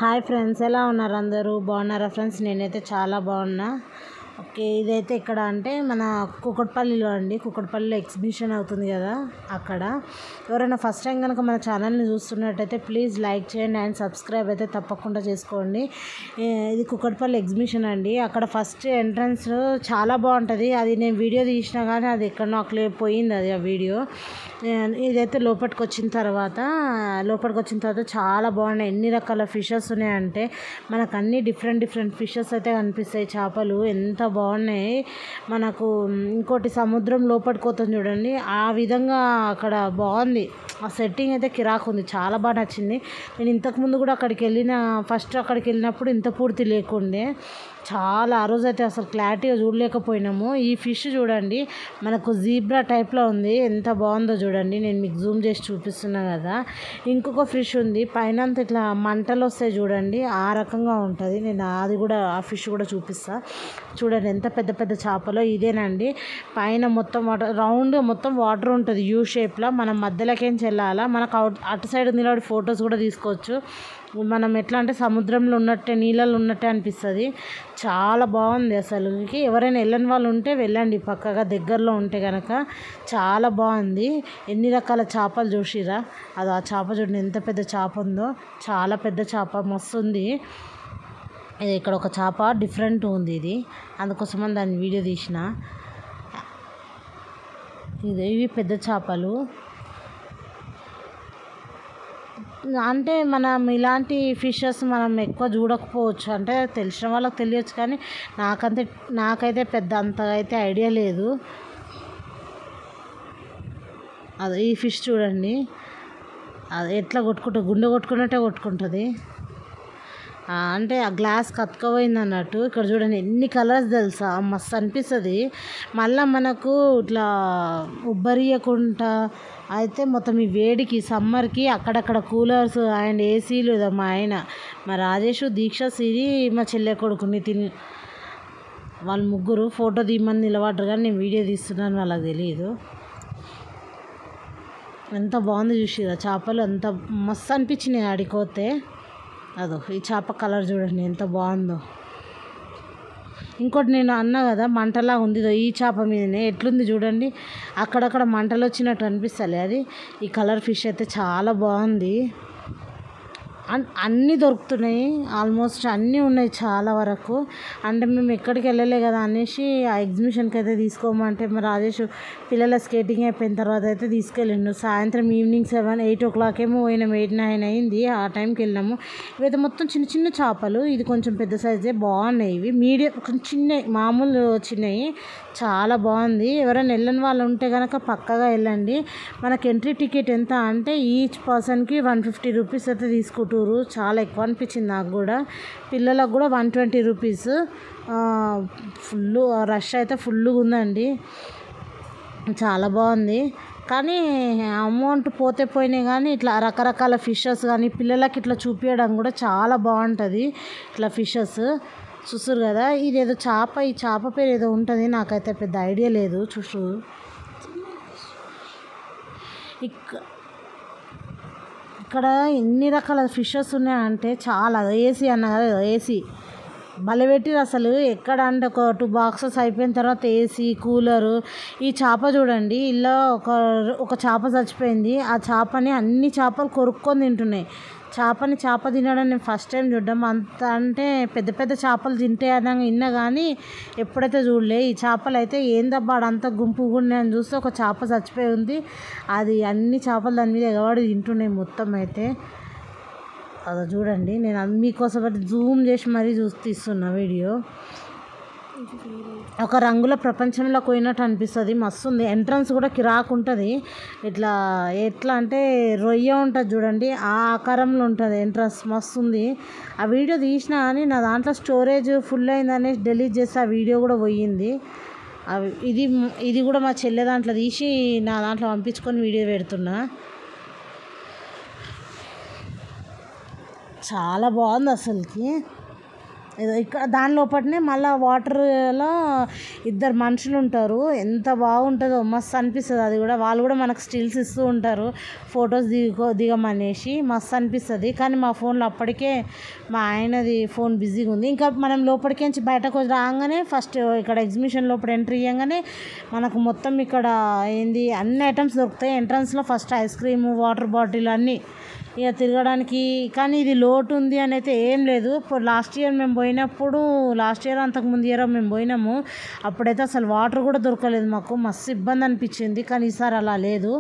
Hi friends, ఎలా ఉన్నారు? అందరూ బాగున్నారా ఫ్రెండ్స్? నేనైతే చాలా బాగున్నా. ఓకే, ఇదైతే ఇక్కడ అంటే మన కూకట్పల్లిలో అండి. కూకట్పల్లిలో ఎగ్జిబిషన్ అవుతుంది కదా, అక్కడ ఎవరైనా ఫస్ట్ టైం కనుక మన ఛానల్ని చూస్తున్నట్టయితే ప్లీజ్ లైక్ చేయండి అండ్ సబ్స్క్రైబ్ అయితే తప్పకుండా చేసుకోండి. ఇది కూకట్పల్లి ఎగ్జిబిషన్ అండి. అక్కడ ఫస్ట్ ఎంట్రన్స్ చాలా బాగుంటుంది. అది నేను వీడియో తీసినా కానీ అది ఎక్కడో అట్లే పోయింది అది ఆ వీడియో. ఇదైతే లోపలికి వచ్చిన తర్వాత చాలా బాగున్నాయి. ఎన్ని రకాల ఫిషెస్ ఉన్నాయంటే మనకు అన్ని డిఫరెంట్ ఫిషెస్ అయితే కనిపిస్తాయి. చేపలు ఎంత బాగున్నాయి. మనకు ఇంకోటి సముద్రం లోపలికి పోతుంది చూడండి, ఆ విధంగా అక్కడ బాగుంది. ఆ సెట్టింగ్ అయితే కిరాకు ఉంది, చాలా బాగా నచ్చింది. నేను ఇంతకుముందు కూడా అక్కడికి వెళ్ళినప్పుడు ఇంత పూర్తి లేకుండే. చాలా ఆ రోజు అయితే అసలు క్లారిటీగా చూడలేకపోయినాము. ఈ ఫిష్ చూడండి, మనకు జీబ్రా టైప్లో ఉంది. ఎంత బాగుందో చూడండి, నేను మీకు జూమ్ చేసి చూపిస్తున్నా కదా. ఇంకొక ఫిష్ ఉంది, పైన ఇట్లా మంటలు వస్తాయి చూడండి, ఆ రకంగా ఉంటుంది. నేను ఆ ఫిష్ కూడా చూపిస్తా. చూడండి ఎంత పెద్ద చేపలో. ఇదేనండి, పైన మొత్తం వాటర్, రౌండ్ మొత్తం వాటర్ ఉంటుంది యూ షేప్లో. మనం మధ్యలోకేం చెల్లాలా, మనకు అటు సైడ్ నిలబడి ఫొటోస్ కూడా తీసుకోవచ్చు. మనం ఎట్లా అంటే సముద్రంలో ఉన్నట్టే, నీళ్ళలో ఉన్నట్టే అనిపిస్తుంది. చాలా బాగుంది అసలు. ఎవరైనా వెళ్ళని వాళ్ళు ఉంటే వెళ్ళండి, పక్కగా దగ్గరలో ఉంటే కనుక. చాలా బాగుంది. ఎన్ని రకాల చేపలు చూసిరా, అది ఆ చేప చూడండి ఎంత పెద్ద చేప ఉందో. చాలా పెద్ద చేప, మస్తు ఉంది. ఇది ఇక్కడ ఒక చేప డిఫరెంట్ ఉంది, ఇది అందుకోసమని దాన్ని వీడియో తీసిన. ఇవి పెద్ద చేపలు. అంటే మనం ఇలాంటి ఫిషెస్ మనం ఎక్కువ చూడకపోవచ్చు, అంటే తెలిసిన వాళ్ళకి తెలియచ్చు, కానీ నాకైతే పెద్ద అంతగా అయితే ఐడియా లేదు. అది ఈ ఫిష్ చూడండి, అది ఎట్లా గుండె కొట్టుకున్నట్టే కొట్టుకుంటుంది. అంటే ఆ గ్లాస్ కత్తుకపోయింది అన్నట్టు. ఇక్కడ చూడండి ఎన్ని కలర్స్ తెలుసా, మస్తు అనిపిస్తుంది. మళ్ళీ మనకు ఇట్లా ఉబ్బరియకుండా అయితే మొత్తం ఈ వేడికి సమ్మర్కి అక్కడక్కడ కూలర్స్ అండ్ ఏసీలు. మా ఆయన, మా రాజేష్, దీక్ష, సిరి, మా చెల్లె కొడుకు నితిన్, వాళ్ళు ముగ్గురు ఫోటో తీయమని నిలబడ్డారు, కానీ నేను వీడియో తీస్తున్నాను, వాళ్ళకి తెలియదు. ఎంత బాగుంది చూసిరా చేపలు, ఎంత మస్తు అనిపించినాయి ఆడిపోతే. అదో ఈ చేప కలర్ చూడండి ఎంత బాగుందో. ఇంకోటి నేను అన్నా కదా మంటలా ఉంది, ఈ చేప మీదనే ఎట్లుంది చూడండి, అక్కడక్కడ మంటలు వచ్చినట్టు అనిపిస్తలే అది. ఈ కలర్ ఫిష్ అయితే చాలా బాగుంది. అన్నీ దొరుకుతున్నాయి, ఆల్మోస్ట్ అన్నీ ఉన్నాయి చాలా వరకు. అంటే మేము ఎక్కడికి వెళ్ళలే కదా అనేసి ఆ ఎగ్జిబిషన్కి అయితే తీసుకోమంటే మా రాజేష్ పిల్లల స్కేటింగ్ అయిపోయిన తర్వాత అయితే తీసుకెళ్ళిండు. సాయంత్రం ఈవినింగ్ 8 o'clock ఏమో పోయినాము, 8, 9 అయింది, ఆ టైంకి వెళ్ళినాము. ఇవైతే మొత్తం చిన్న చేపలు. ఇది కొంచెం పెద్ద సైజే, బాగున్నాయి. ఇవి మీడియం, కొంచెం చిన్నవి, మామూలు చిన్నవి. చాలా బాగుంది. ఎవరైనా వెళ్ళని వాళ్ళు ఉంటే కనుక పక్కగా వెళ్ళండి. మనకి ఎంట్రీ టికెట్ ఎంత అంటే ఈచ్ పర్సన్కి 150 రూపీస్ అయితే తీసుకుంటారు. చాలా ఎక్కువ అనిపించింది నాకు కూడా. పిల్లలకు కూడా 120 రూపీస్. ఫుల్ రష్ అయితే ఫుల్గా ఉందండి, చాలా బాగుంది. కానీ అమౌంట్ పోయినాయి, కానీ ఇట్లా రకరకాల ఫిషెస్ కానీ పిల్లలకి ఇట్లా చూపించడం కూడా చాలా బాగుంటుంది. ఇట్లా ఫిషెస్ చూసారు కదా. ఇదేదో చేప, ఈ చేప పేరు ఏదో ఉంటుంది, నాకైతే పెద్ద ఐడియా లేదు. ఇక్కడ ఎన్ని రకాల ఫిషెస్ ఉన్నాయంటే చాలా. ఏసీ అన్న కదా, ఏసీ భలే పెట్టిరు అసలు. ఎక్కడ అంటే ఒక 2 boxes అయిపోయిన తర్వాత ఏసీ, కూలరు. ఈ చేప చూడండి, ఇలా ఒక చేప చచ్చిపోయింది. ఆ చేపని అన్ని చేపలు కొరుక్కొని తింటున్నాయి. చేప తినడం నేను ఫస్ట్ టైం చూడడం. అంత అంటే పెద్ద చేపలు తింటే అని విన్నా, కానీ ఎప్పుడైతే చూడలే. ఈ చేపలు అయితే ఏందబ్బా అంత గుంపు అని చూస్తే ఒక చేప చచ్చిపోయి ఉంది. అది అన్ని చేపలు దాని మీద ఎగబడి తింటున్నాయి మొత్తం అయితే. అది చూడండి, నేను మీకోసం జూమ్ చేసి మరీ తీస్తున్నా వీడియో. ఒక రంగుల ప్రపంచంలో పోయినట్టు అనిపిస్తుంది, మస్తు ఉంది. ఎంట్రన్స్ కూడా కిరాకు ఉంటుంది. ఎట్లా అంటే రొయ్య ఉంటుంది చూడండి, ఆ ఆకారంలో ఉంటుంది ఎంట్రన్స్, మస్తు ఉంది. ఆ వీడియో తీసినా కానీ నా దాంట్లో స్టోరేజ్ ఫుల్ అయిందనేసి డిలీట్ చేసి ఆ వీడియో కూడా పోయింది. ఇది కూడా మా చెల్లె దాంట్లో తీసి నా దాంట్లో పంపించుకొని వీడియో పెడుతున్నా. చాలా బాగుంది అసలుకి. ఇక్కడ దాని లోపలనే మళ్ళీ వాటర్లో ఇద్దరు మనుషులు ఉంటారు. ఎంత బాగుంటుందో, మస్తు అనిపిస్తుంది. అది కూడా వాళ్ళు కూడా మనకు స్టిల్స్ ఇస్తూ ఉంటారు ఫొటోస్ దిగమనేసి, మస్తు అనిపిస్తుంది. కానీ మా ఫోన్లో అప్పటికే మా ఆయనది ఫోన్ బిజీగా ఉంది. ఇంకా మనం లోపలికి బయటకు రాగానే ఫస్ట్ ఇక్కడ ఎగ్జిబిషన్ లోపల ఎంట్రీ ఇవ్వగానే మనకు మొత్తం ఇక్కడ ఏంది అన్ని ఐటమ్స్ దొరుకుతాయి. ఎంట్రన్స్లో first ice cream, water bottle అన్నీ ఇక తిరగడానికి. కానీ ఇది లోటు ఉంది అని అయితే ఏం లేదు. లాస్ట్ ఇయర్ మేము పోయినప్పుడు, లాస్ట్ ఇయర్ అంతకుముందు ఇయర్ మేము పోయినాము, అప్పుడైతే అసలు వాటర్ కూడా దొరకలేదు మాకు, మస్తు ఇబ్బంది అనిపించింది. కానీ ఈసారి అలా లేదు,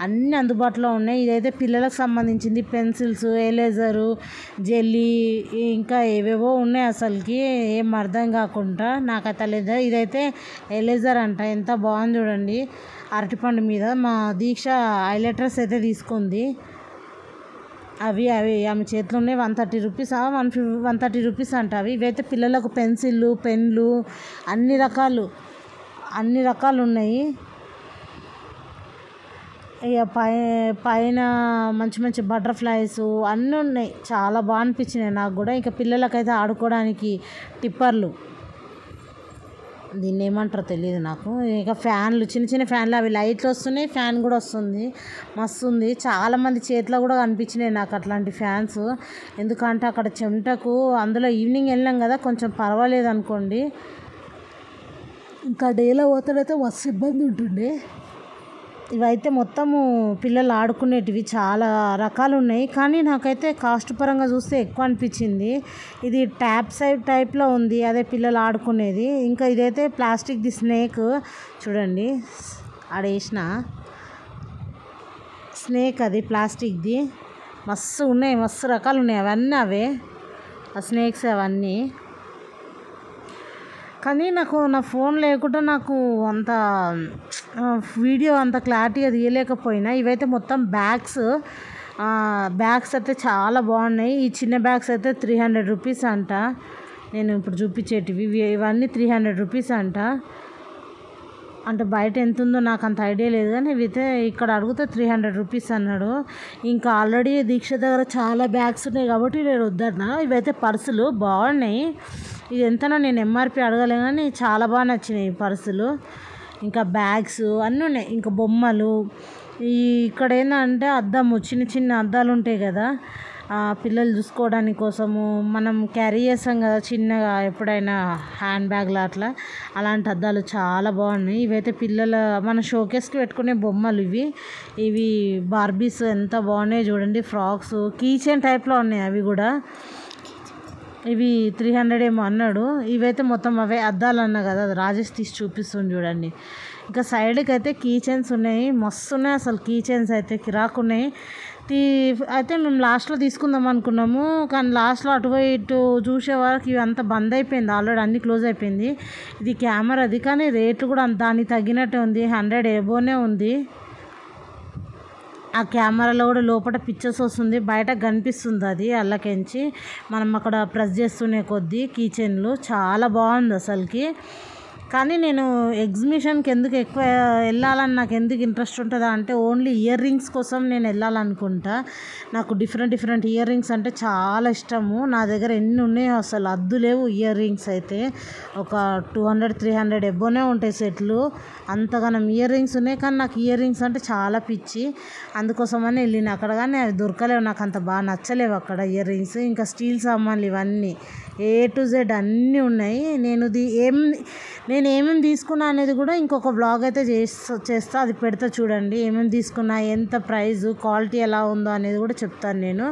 అన్నీ అందుబాటులో ఉన్నాయి. ఇదైతే పిల్లలకు సంబంధించింది, పెన్సిల్స్, ఎరేజరు, జెల్లీ, ఇంకా ఏవేవో ఉన్నాయి. అసలుకి ఏం అర్థం కాకుండా నాకైతే లేదు. ఇదైతే ఎరేజర్ అంట, ఎంత బాగుంది చూడండి, అరటిపండు మీద. మా దీక్ష హైలైటర్స్ అయితే తీసుకుంది. అవి ఆమె చేతిలో ఉన్నాయి. 130 రూపీస్, 130 రూపీస్ అంట అవి. ఇవైతే పిల్లలకు పెన్సిళ్ళు, పెన్లు, అన్ని రకాలు ఉన్నాయి. ఇక పైన మంచి మంచి బటర్ఫ్లైస్ అన్నీ ఉన్నాయి. చాలా బాగా అనిపించినాయి నాకు కూడా. ఇంకా పిల్లలకైతే ఆడుకోవడానికి టిప్పర్లు, దీన్ని ఏమంటారో తెలియదు నాకు. ఇక ఫ్యాన్లు, చిన్న చిన్న ఫ్యాన్లు, అవి లైట్లు వస్తున్నాయి, ఫ్యాన్ కూడా వస్తుంది, మస్తు ఉంది. చాలామంది చేతిలో కూడా కనిపించినాయి నాకు అట్లాంటి ఫ్యాన్స్. ఎందుకంటే అక్కడ చెమటకు, అందులో ఈవినింగ్ వెళ్ళాం కదా, కొంచెం పర్వాలేదు అనుకోండి. ఇంకా డేలో పోతాడైతే మస్తు ఇబ్బంది ఉంటుండే. ఇవైతే మొత్తము పిల్లలు ఆడుకునేటివి చాలా రకాలు ఉన్నాయి. కానీ నాకైతే కాస్ట్ పరంగా చూస్తే ఎక్కువ అనిపించింది. ఇది ట్యాప్ సైడ్ టైప్లో ఉంది, అదే పిల్లలు ఆడుకునేది. ఇంకా ఇదైతే ప్లాస్టిక్ది స్నేక్ చూడండి, ఆడేసిన స్నేక్, అది ప్లాస్టిక్ది. మస్తు ఉన్నాయి, మస్తు రకాలు ఉన్నాయి. అవన్నీ అవే ఆ స్నేక్స్ అవన్నీ. కానీ నాకు నా ఫోన్ లేకుండా నాకు అంత వీడియో అంత క్లారిటీగా తీయలేకపోయినా. ఇవైతే మొత్తం బ్యాగ్స్ అయితే చాలా బాగున్నాయి. ఈ చిన్న బ్యాగ్స్ అయితే 300 రూపీస్ అంట. నేను ఇప్పుడు చూపించేటివి ఇవన్నీ 300 రూపీస్ అంట. అంటే బయట ఎంత ఉందో నాకు అంత ఐడియా లేదు, కానీ ఇవైతే ఇక్కడ అడిగితే 300 రూపీస్ అన్నాడు. ఇంకా ఆల్రెడీ దీక్ష దగ్గర చాలా బ్యాగ్స్ ఉన్నాయి కాబట్టి నేను వద్దన్నా. ఇవైతే పర్సులు బాగున్నాయి. ఇది ఎంతనో నేను ఎంఆర్పి అడగలే, కానీ చాలా బాగా నచ్చినాయి ఈ పర్సులు. ఇంకా బ్యాగ్స్ అన్నీ ఉన్నాయి. ఇంకా బొమ్మలు, ఇక్కడ ఏంటంటే అద్దము, చిన్న చిన్న అద్దాలు ఉంటాయి కదా, పిల్లలు చూసుకోవడానికి కోసము, మనం క్యారీ చేస్తాం కదా చిన్నగా ఎప్పుడైనా హ్యాండ్ బ్యాగ్లో అట్లా, అలాంటి అద్దాలు చాలా బాగున్నాయి. ఇవైతే పిల్లల మన షోకేస్కి పెట్టుకునే బొమ్మలు ఇవి బార్బీస్ ఎంత బాగున్నాయి చూడండి. ఫ్రాక్స్, కీ చైన్ టైప్లో ఉన్నాయి అవి కూడా. ఇవి 300 ఏమో అన్నాడు. ఇవైతే మొత్తం అవే అద్దాలు అన్నా కదా, అది రాజేష్ తీసి చూపిస్తుంది చూడండి. ఇంకా సైడ్కి అయితే కీ చైన్స్ ఉన్నాయి, మస్తు ఉన్నాయి అసలు. కీ చైన్స్ అయితే కిరాకున్నాయి. అయితే మేము లాస్ట్లో తీసుకుందాం అనుకున్నాము, కానీ లాస్ట్లో అటు ఇటు చూసే వరకు ఇవి అంతా బంద్ అయిపోయింది, ఆల్రెడీ అన్నీ క్లోజ్ అయిపోయింది. ఇది కెమెరాది, కానీ రేట్లు కూడా దానికి తగ్గినట్టే ఉంది, 100 ఎబోనే ఉంది. ఆ కెమెరాలో కూడా లోపల పిక్చర్స్ వస్తుంది, బయట కనిపిస్తుంది అది అల్లకెంచి. మనం అక్కడ ప్రెస్ చేస్తూనే కొద్దీ కీ చైన్లు చాలా బాగుంది అసలుకి. కానీ నేను ఎగ్జిబిషన్కి ఎందుకు ఎక్కువ వెళ్ళాలని నాకు ఎందుకు ఇంట్రెస్ట్ ఉంటుందా అంటే, ఓన్లీ ఇయర్ రింగ్స్ కోసం నేను వెళ్ళాలనుకుంటా. నాకు డిఫరెంట్ ఇయర్ రింగ్స్ అంటే చాలా ఇష్టము. నా దగ్గర ఎన్ని ఉన్నాయో అసలు అద్దు లేవు. ఇయర్ రింగ్స్ అయితే ఒక 200-300 ఎబ్బోనే ఉంటాయి సెట్లు, అంతగానం ఇయర్ రింగ్స్ ఉన్నాయి. కానీ నాకు ఇయర్ రింగ్స్ అంటే చాలా పిచ్చి, అందుకోసమని వెళ్ళిన అక్కడ. కానీ అవి దొరకలేవు, నాకు అంత బాగా నచ్చలేవు అక్కడ ఇయర్ రింగ్స్. ఇంకా స్టీల్ సామాన్లు ఇవన్నీ A to Z అన్నీ ఉన్నాయి. నేను ఏమేమి తీసుకున్నా అనేది కూడా ఇంకొక వ్లాగ్ అయితే చేస్తా, అది పెడతా చూడండి. ఏమేమి తీసుకున్నా, ఎంత ప్రైస్, క్వాలిటీ ఎలా ఉందో అనేది కూడా చెప్తాను నేను.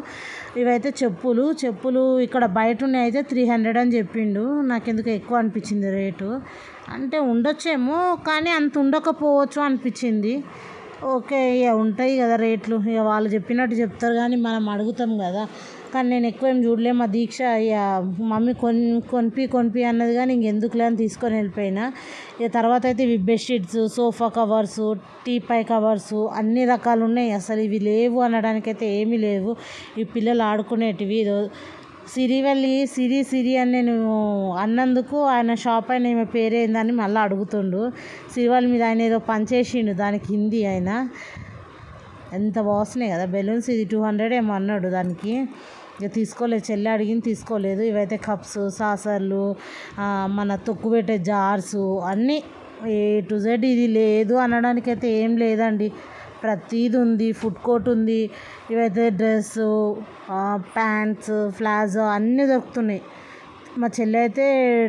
ఇవైతే చెప్పులు ఇక్కడ బయట ఉన్నాయి అయితే 300 అని చెప్పిండు. నాకెందుకు ఎక్కువ అనిపించింది రేటు. అంటే ఉండొచ్చేమో, కానీ అంత ఉండకపోవచ్చు అనిపించింది. ఓకే, ఇక ఉంటాయి కదా రేట్లు, ఇక వాళ్ళు చెప్పినట్టు చెప్తారు, కానీ మనం అడుగుతాం కదా. కానీ నేను ఎక్కువ ఏం చూడలే. మా దీక్ష ఇక మమ్మీ కొనిపి అన్నది, కానీ ఇంకెందుకులే అని తీసుకొని వెళ్ళిపోయినా. ఇక తర్వాత అయితే ఇవి బెడ్షీట్స్, సోఫా కవర్సు, టీపై కవర్సు అన్ని రకాలు ఉన్నాయి. అసలు ఇవి లేవు అనడానికైతే ఏమీ లేవు. ఈ పిల్లలు ఆడుకునేటివి. సిరి అని నేను అన్నందుకు ఆయన షాప్ అయిన ఈమె పేరేందని మళ్ళీ అడుగుతుండు. సిరివల్లి మీద ఆయన ఏదో పనిచేసిండు, దానికి హిందీ ఆయన. ఎంత బాగున్నాయి కదా బెలూన్స్. ఇది 200 ఏమో అన్నాడు దానికి. ఇక తీసుకోలేదు, చెల్లి అడిగింది తీసుకోలేదు. ఇవైతే కప్స్, సాసర్లు, మన తొక్కు పెట్టే జార్సు అన్నీ ఏ టు జెడ్. ఇది లేదు అనడానికైతే ఏం లేదండి, ప్రతిది ఉంది. ఫుడ్ కోర్ట్ ఉంది. ఇవైతే డ్రెస్సు, ప్యాంట్స్, ప్లాజో అన్నీ దొరుకుతున్నాయి. మా చెల్లె అయితే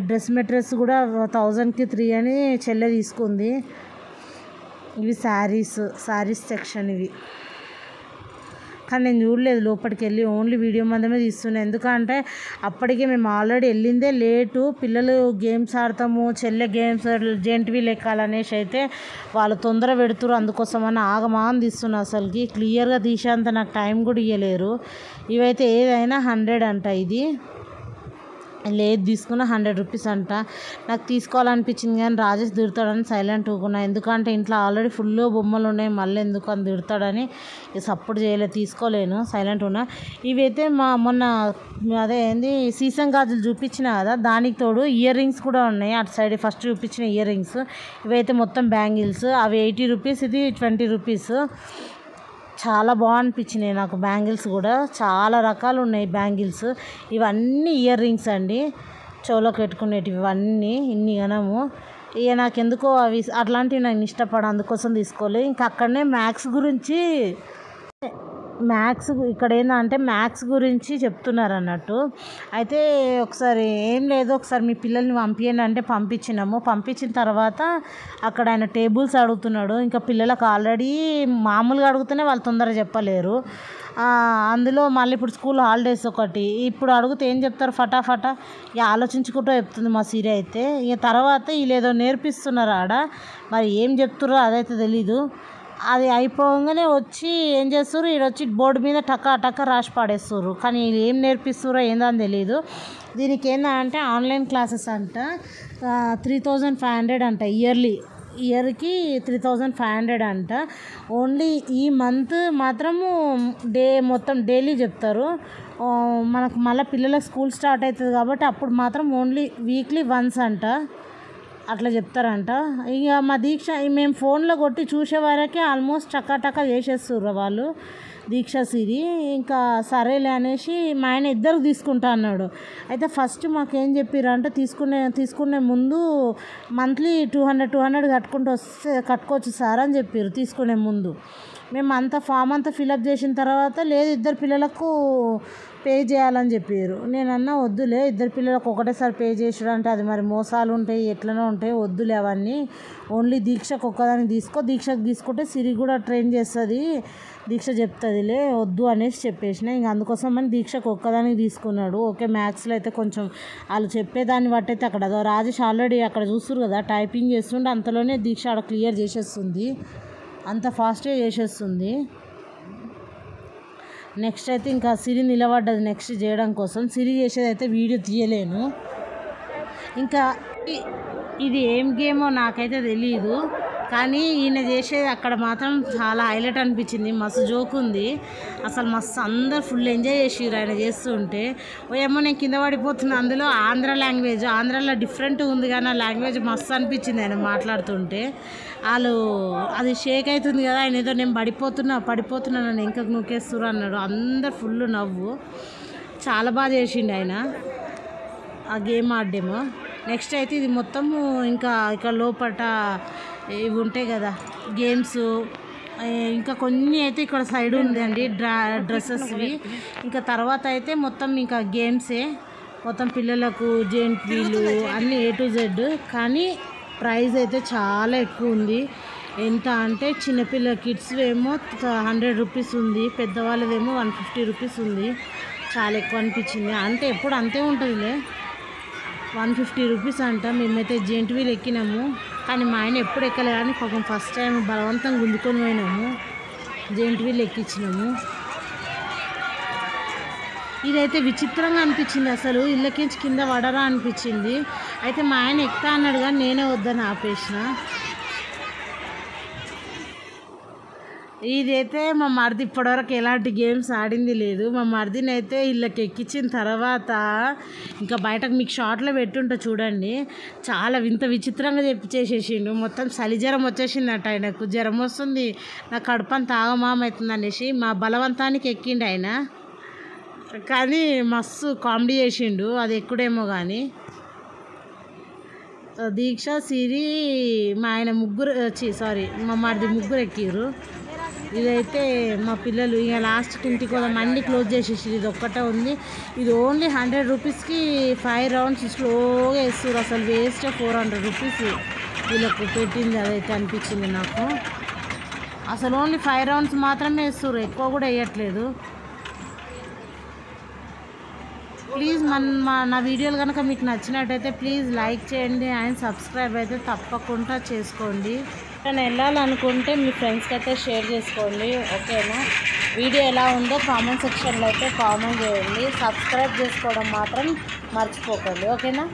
డ్రెస్ మెటీరియల్స్ కూడా 1000కి 3 అని చెల్లె తీసుకుంది. ఇవి శారీస్ సెక్షన్ ఇవి. కానీ నేను చూడలేదు లోపలికి వెళ్ళి, ఓన్లీ వీడియో మాత్రమే తీస్తున్నాను. ఎందుకంటే అప్పటికే మేము ఆల్రెడీ వెళ్ళిందే లేటు. పిల్లలు గేమ్స్ ఆడతాము, చెల్లె గేమ్స్ జెంట్ వీల్ ఎక్కాలనేసి అయితే వాళ్ళు తొందర పెడుతురు. అందుకోసమని ఆగమాగం తీస్తున్నా. అసలుకి క్లియర్గా తీసేంత నాకు టైం కూడా ఇవ్వలేరు. ఇవైతే ఏదైనా 100 అంట. ఇది లేదు తీసుకున్న 100 రూపీస్ అంట. నాకు తీసుకోవాలనిపించింది కానీ రాజేష్ తిడతాడని సైలెంట్ ఊకున్నా. ఎందుకంటే ఇంట్లో ఆల్రెడీ ఫుల్ బొమ్మలు ఉన్నాయి, మళ్ళీ ఎందుకు అని తిడతాడని సపోర్ట్ చేయలేదు, తీసుకోలేను, సైలెంట్ ఉన్నా. ఇవైతే మొన్న అదే ఏంది సీసం గాజులు చూపించిన కదా, దానికి తోడు ఇయర్ రింగ్స్ కూడా ఉన్నాయి. అటు సైడ్ ఫస్ట్ చూపించిన ఇయర్ రింగ్స్. ఇవైతే మొత్తం బ్యాంగిల్స్. అవి 80 రూపీస్, ఇది 20 రూపీస్. చాలా అనిపించినాయి నాకు బ్యాంగిల్స్ కూడా. చాలా రకాలు ఉన్నాయి బ్యాంగిల్స్. ఇవన్నీ ఇయర్ రింగ్స్ అండి, చెవులోకి పెట్టుకునేటివి. ఇవన్నీ ఇన్ని గనము. ఇక నాకెందుకో అవి అట్లాంటివి నాకు ఇష్టపడ, అందుకోసం తీసుకోలేదు. ఇంకా అక్కడనే ఇక్కడ ఏంటంటే మ్యాథ్స్ గురించి చెప్తున్నారు అన్నట్టు. అయితే ఒకసారి ఏం లేదు, ఒకసారి మీ పిల్లల్ని పంపించండి అంటే పంపించినాము. పంపించిన తర్వాత అక్కడ ఆయన టేబుల్స్ అడుగుతున్నాడు. ఇంకా పిల్లలకు ఆల్రెడీ మామూలుగా అడుగుతూనే వాళ్ళు తొందరగా చెప్పలేరు. అందులో మళ్ళీ ఇప్పుడు స్కూల్ హాలిడేస్ ఒకటి, ఇప్పుడు అడిగితే ఏం చెప్తారు ఫటాఫటా. ఇక ఆలోచించుకుంటూ చెప్తుంది మా సిరి అయితే. ఇక తర్వాత వీళ్ళేదో నేర్పిస్తున్నారు ఆడ, మరి ఏం చెప్తుర్రో అదైతే తెలీదు. అది అయిపోగానే వచ్చి ఏం చేస్తారు, ఈడొచ్చి బోర్డు మీద టక్క రాసి పాడేస్తారు. కానీ ఏం నేర్పిస్తారో ఏందని తెలియదు. దీనికి ఏంటంటే ఆన్లైన్ క్లాసెస్ అంట. 3500 అంట ఇయర్కి 3500 అంట. ఓన్లీ ఈ మంత్ మాత్రము మొత్తం డైలీ చెప్తారు. మనకు మళ్ళీ పిల్లల స్కూల్ స్టార్ట్ అవుతుంది కాబట్టి అప్పుడు మాత్రం ఓన్లీ వీక్లీ వన్స్ అంట, అట్లా చెప్తారంట. ఇక మా దీక్ష మేము ఫోన్లో కొట్టి చూసే వరకే ఆల్మోస్ట్ టకా చేసేస్తుర్రు వాళ్ళు, దీక్ష సిరి. ఇంకా సరేలే అనేసి మా ఆయన ఇద్దరికి తీసుకుంటా అన్నాడు. అయితే ఫస్ట్ మాకేం చెప్పారు అంటే తీసుకునే ముందు మంత్లీ 200 కట్టుకోవచ్చు సార్ అని చెప్పారు తీసుకునే ముందు. మేము ఫామ్ అంతా ఫిలప్ చేసిన తర్వాత లేదు, 2 పిల్లలకు పే చేయాలని చెప్పారు. నేనన్నా వద్దులే, 2 పిల్లలకు ఒకటేసారి పే చేసుడు అంటే అది మరి మోసాలు ఉంటాయి, ఎట్లనో ఉంటాయి, వద్దులే అవన్నీ. ఓన్లీ దీక్షకు ఒక్కదానికి దీక్షకు తీసుకుంటే సిరి కూడా ట్రైన్ చేస్తుంది, దీక్ష చెప్తుందిలే, వద్దు అనేసి చెప్పేసిన. ఇంక అందుకోసమని దీక్షకు ఒక్కదానికి తీసుకున్నాడు. ఓకే, మ్యాథ్స్లో అయితే కొంచెం వాళ్ళు చెప్పేదాన్ని బట్టి అయితే అక్కడ రాజేష్ ఆల్రెడీ అక్కడ చూస్తున్నారు కదా టైపింగ్ చేస్తుంటే, అంతలోనే దీక్ష అక్కడ క్లియర్ చేసేస్తుంది, అంత ఫాస్ట్గా చేసేస్తుంది. నెక్స్ట్ అయితే ఇంకా సిరి నిలబడ్డది నెక్స్ట్ చేయడం కోసం. సిరి చేసేది అయితే వీడియో తీయలేను. ఇంకా ఇది ఏం గేమో నాకైతే తెలియదు, కానీ ఈయన చేసేది అక్కడ మాత్రం చాలా హైలైట్ అనిపించింది. మస్తు జోక్ ఉంది అసలు, మస్తు అందరు ఫుల్ ఎంజాయ్ చేసిర్రు ఆయన చేస్తుంటే. ఏమో నేను కింద పడిపోతున్నా. అందులో ఆంధ్ర లాంగ్వేజ్, ఆంధ్రాలో డిఫరెంట్ ఉంది కానీ ఆ లాంగ్వేజ్ మస్తు అనిపించింది ఆయన మాట్లాడుతుంటే. వాళ్ళు అది షేక్ అవుతుంది కదా, ఆయన ఏదో నేను పడిపోతున్నా నన్ను ఇంకా నూకేస్తున్నారు అన్నాడు. అందరు ఫుల్ నవ్వు. చాలా బాగా చేసిండు ఆయన ఆ గేమ్ ఆడేమో. నెక్స్ట్ అయితే ఇది మొత్తము ఇంకా ఇక్కడ లోపల ఇవి ఉంటాయి కదా గేమ్స్, ఇంకా కొన్ని అయితే ఇక్కడ సైడ్ ఉందండి డ్రెస్సెస్వి. ఇంకా తర్వాత అయితే మొత్తం ఇంకా గేమ్సే, మొత్తం పిల్లలకు జెంట్ వీలు అన్నీ A to Z. కానీ ప్రైస్ అయితే చాలా ఎక్కువ ఉంది. ఎంత అంటే చిన్నపిల్ల కిడ్స్ ఏమో 100 రూపీస్ ఉంది, పెద్దవాళ్ళదేమో 150 రూపీస్ ఉంది. చాలా ఎక్కువ అనిపించింది. అంటే ఎప్పుడు అంతే ఉంటుందిలే, 150 రూపీస్ అంట. మేమైతే జెంట్ వీల్ ఎక్కినాము, కానీ మా ఆయన ఎప్పుడు ఎక్కలే కానీ పాపం ఫస్ట్ టైం బలవంతంగా గుంజుకొని పోయినాము, జెంట్ వీల్ ఎక్కించినాము. ఇదైతే విచిత్రంగా అనిపించింది అసలు, ఇళ్ళకించి కింద పడరా అనిపించింది. అయితే మా ఆయన ఎక్కుతా అన్నాడు కానీ నేనే వద్దని ఆపేసిన. ఇదైతే మా మరిది ఇప్పటివరకు ఎలాంటి గేమ్స్ ఆడింది లేదు. మా మరిదిని అయితే ఇళ్ళకి ఎక్కించిన తర్వాత ఇంకా బయటకు మీకు షార్ట్లో పెట్టుంటా చూడండి, చాలా విచిత్రంగా చేసేసిండు. మొత్తం చలి జ్వరం వచ్చేసిందట ఆయనకు. జ్వరం వస్తుంది, నాకు కడుపు అంతా ఆగమామవుతుంది అనేసి మా బలవంతానికి ఎక్కిండు ఆయన. కానీ మస్తు కామెడీ చేసిండు, అది ఎక్కుడేమో కానీ. దీక్ష, సిరి, మా ఆయన ముగ్గురు సారీ మా మరిది ముగ్గురు ఎక్కిర్రు. ఇదైతే మా పిల్లలు ఇక లాస్ట్కి ఇంటికి పోదాం మండి క్లోజ్ చేసేసి ఇది ఒక్కటే ఉంది. ఇది ఓన్లీ 100 రూపీస్కి 5 రౌండ్స్ స్లోగా వేస్తారు. అసలు వేస్ట్ 400 రూపీస్ వీళ్ళకు పెట్టింది. అదైతే అనిపించింది నాకు. అసలు ఓన్లీ 5 రౌండ్స్ మాత్రమే వేస్తారు, ఎక్కువ కూడా వేయట్లేదు. ప్లీజ్ నా వీడియోలు కనుక మీకు నచ్చినట్టయితే ప్లీజ్ లైక్ చేయండి అండ్ సబ్స్క్రైబ్ అయితే తప్పకుండా చేసుకోండి. నేను వెళ్ళాలనుకుంటే మీ ఫ్రెండ్స్కి అయితే షేర్ చేసుకోండి, ఓకేనా? వీడియో ఎలా ఉందో కామెంట్ సెక్షన్లో అయితే కామెంట్ చేయండి. సబ్స్క్రైబ్ చేసుకోవడం మాత్రం మర్చిపోకండి, ఓకేనా?